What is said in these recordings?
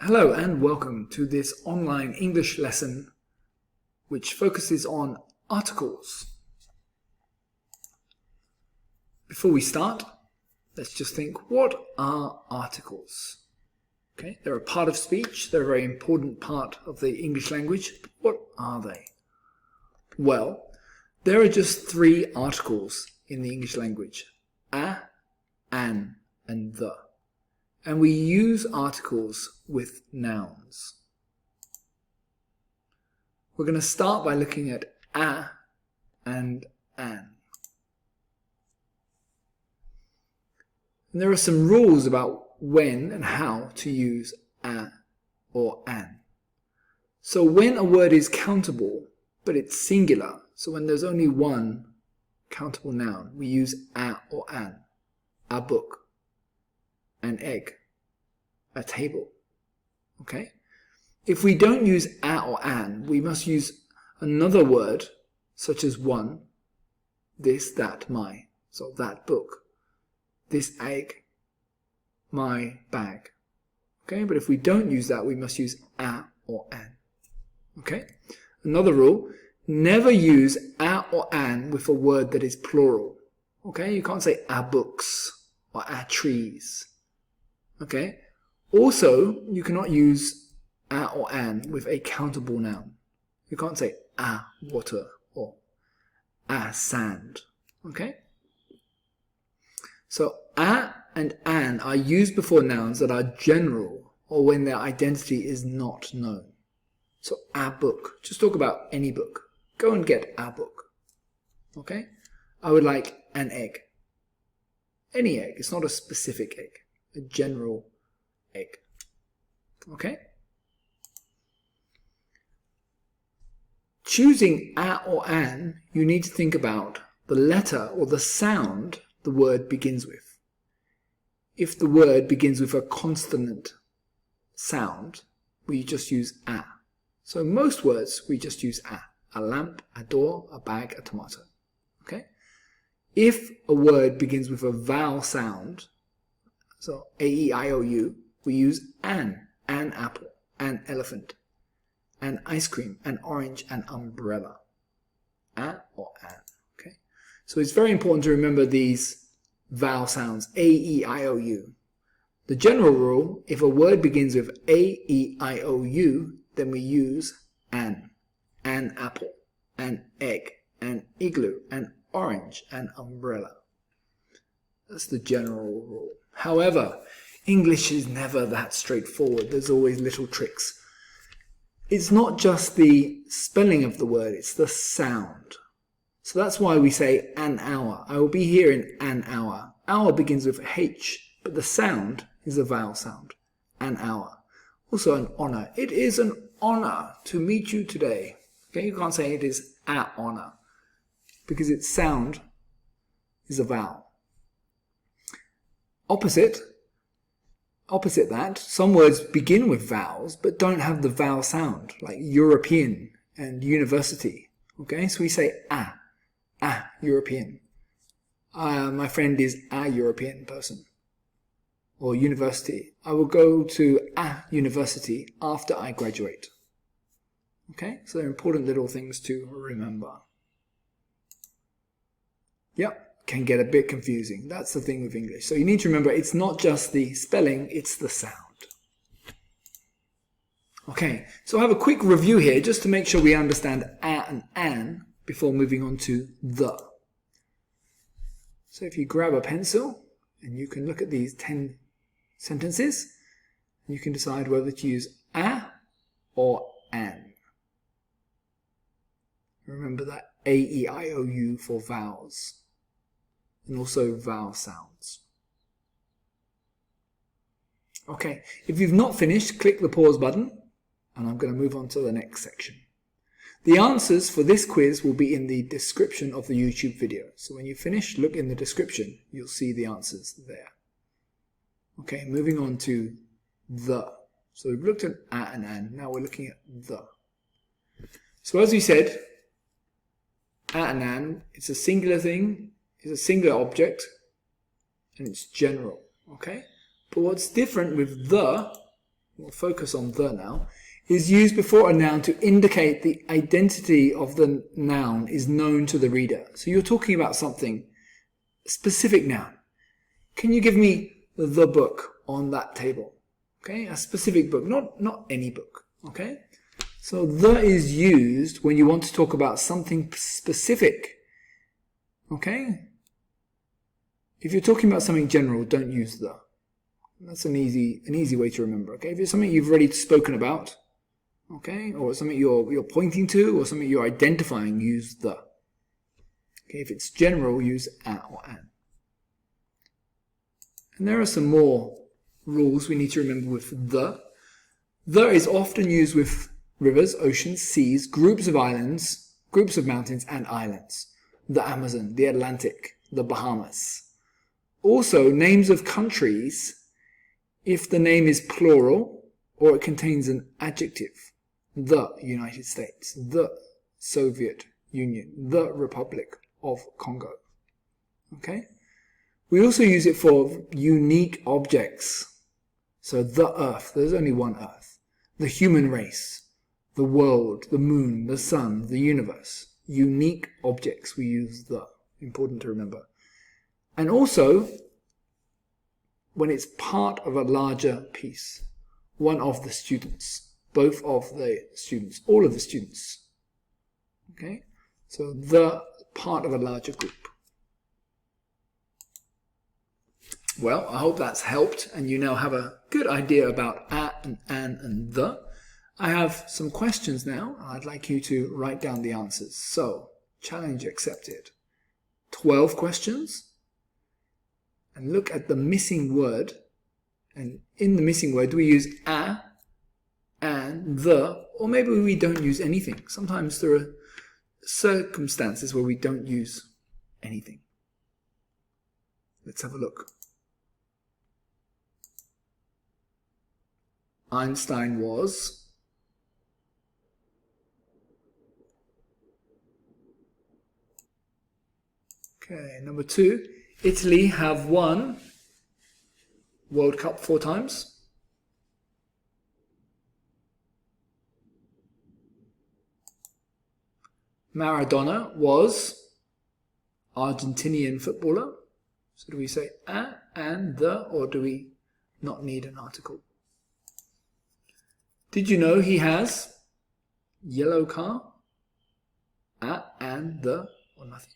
Hello and welcome to this online English lesson which focuses on articles. Before we start, let's just think, what are articles? Okay, they're a part of speech, they're a very important part of the English language. But what are they? Well, there are just three articles in the English language: a, an, and the. And we use articles with nouns. We're going to start by looking at a and an. And there are some rules about when and how to use a or an. So when a word is countable, but it's singular, so when there's only one countable noun, we use a or an. A book, an egg, a table. Okay? If we don't use a or an, we must use another word, such as one, this, that, my. So that book, this egg, my bag. Okay? But if we don't use that, we must use a or an. Okay? Another rule, never use a or an with a word that is plural. Okay? You can't say a books or a trees. Okay? Also, you cannot use a or an with a countable noun. You can't say a water or a sand. Okay? So a and an are used before nouns that are general or when their identity is not known. So a book. Just talk about any book. Go and get a book. Okay? I would like an egg. Any egg. It's not a specific egg. A general egg. Okay? Choosing a or an, you need to think about the letter or the sound the word begins with. If the word begins with a consonant sound, we just use a. So most words we just use a. A lamp, a door, a bag, a tomato. Okay? If a word begins with a vowel sound, so A, E, I, O, U, we use an apple, an elephant, an ice cream, an orange, an umbrella. A or an. Okay? So it's very important to remember these vowel sounds, A, E, I, O, U. The general rule, if a word begins with A, E, I, O, U, then we use an apple, an egg, an igloo, an orange, an umbrella. That's the general rule. However, English is never that straightforward. There's always little tricks. It's not just the spelling of the word, it's the sound. So that's why we say an hour. I will be here in an hour. Hour begins with H, but the sound is a vowel sound. An hour. Also an honor. It is an honor to meet you today. Okay, you can't say it is a honor, because its sound is a vowel. Opposite that, some words begin with vowels but don't have the vowel sound, like European and university. Okay, so we say European. My friend is a European person. Or university. I will go to a university after I graduate. Okay, so they're important little things to remember. Yep. Can get a bit confusing. That's the thing with English. So you need to remember, it's not just the spelling, it's the sound. Okay, so I have a quick review here just to make sure we understand a and an before moving on to the. So if you grab a pencil and you can look at these 10 sentences, you can decide whether to use a or an. Remember that A, E, I, O, U for vowels. And also vowel sounds. Okay, if you've not finished, click the pause button, and I'm going to move on to the next section. The answers for this quiz will be in the description of the YouTube video. So when you finish, look in the description, you'll see the answers there. Okay, moving on to the. So we've looked at a and an, now we're looking at the. So as we said, a and an, it's a singular thing. It's a singular object, and it's general, okay? But what's different with the we'll focus on the now, is used before a noun to indicate the identity of the noun is known to the reader. So you're talking about something, specific noun. Can you give me the book on that table? Okay, a specific book, not any book. Okay, so the is used when you want to talk about something specific. Okay, if you're talking about something general, don't use the. That's an easy way to remember. Okay, if it's something you've already spoken about, okay, or something you're pointing to, or something you're identifying, use the. Okay, if it's general, use a or an. And there are some more rules we need to remember with the. The is often used with rivers, oceans, seas, groups of islands, groups of mountains, and islands. The Amazon, the Atlantic, the Bahamas. Also, names of countries, if the name is plural or it contains an adjective. The United States, the Soviet Union, the Republic of Congo. Okay? We also use it for unique objects. So the earth, there's only one earth. The human race, the world, the moon, the sun, the universe. Unique objects, we use the. Important to remember. And also, when it's part of a larger piece. One of the students, both of the students, all of the students. Okay? So the part of a larger group. Well, I hope that's helped and you now have a good idea about a and an and the. I have some questions now. I'd like you to write down the answers. So, challenge accepted. 12 questions. And look at the missing word. And in the missing word, do we use a, and, the, or maybe we don't use anything. Sometimes there are circumstances where we don't use anything. Let's have a look. Einstein was. Okay, number 2. Italy have won World Cup 4 times. Maradona was Argentinian footballer. So do we say a, and, the, or do we not need an article? Did you know he has yellow car? A, and, the, or nothing?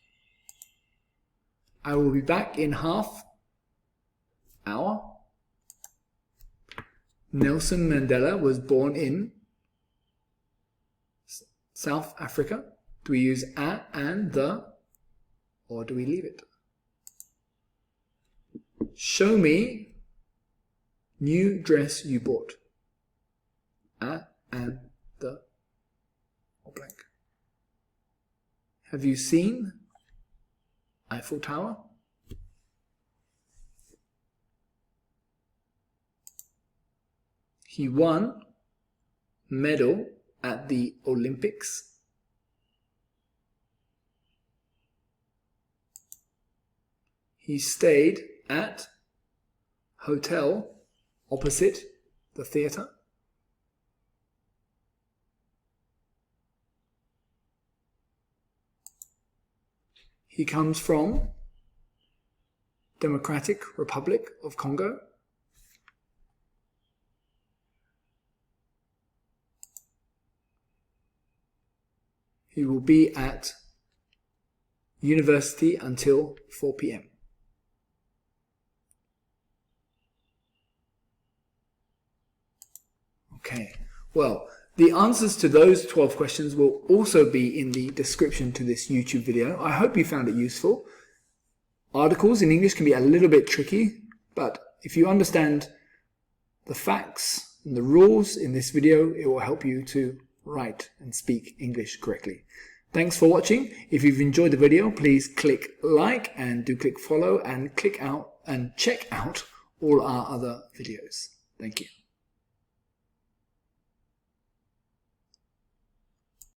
I will be back in half hour. Nelson Mandela was born in South Africa. Do we use a, and, the, or do we leave it? Show me new dress you bought. A, and, the, or blank. Have you seen Eiffel Tower? He won medal at the Olympics. He stayed at hotel opposite the theatre. He comes from Democratic Republic of Congo. He will be at university until 4 p.m. Okay, well, the answers to those 12 questions will also be in the description to this YouTube video. I hope you found it useful. Articles in English can be a little bit tricky, but if you understand the facts and the rules in this video, it will help you to write and speak English correctly. Thanks for watching. If you've enjoyed the video, please click like and do click follow and click out and check out all our other videos. Thank you.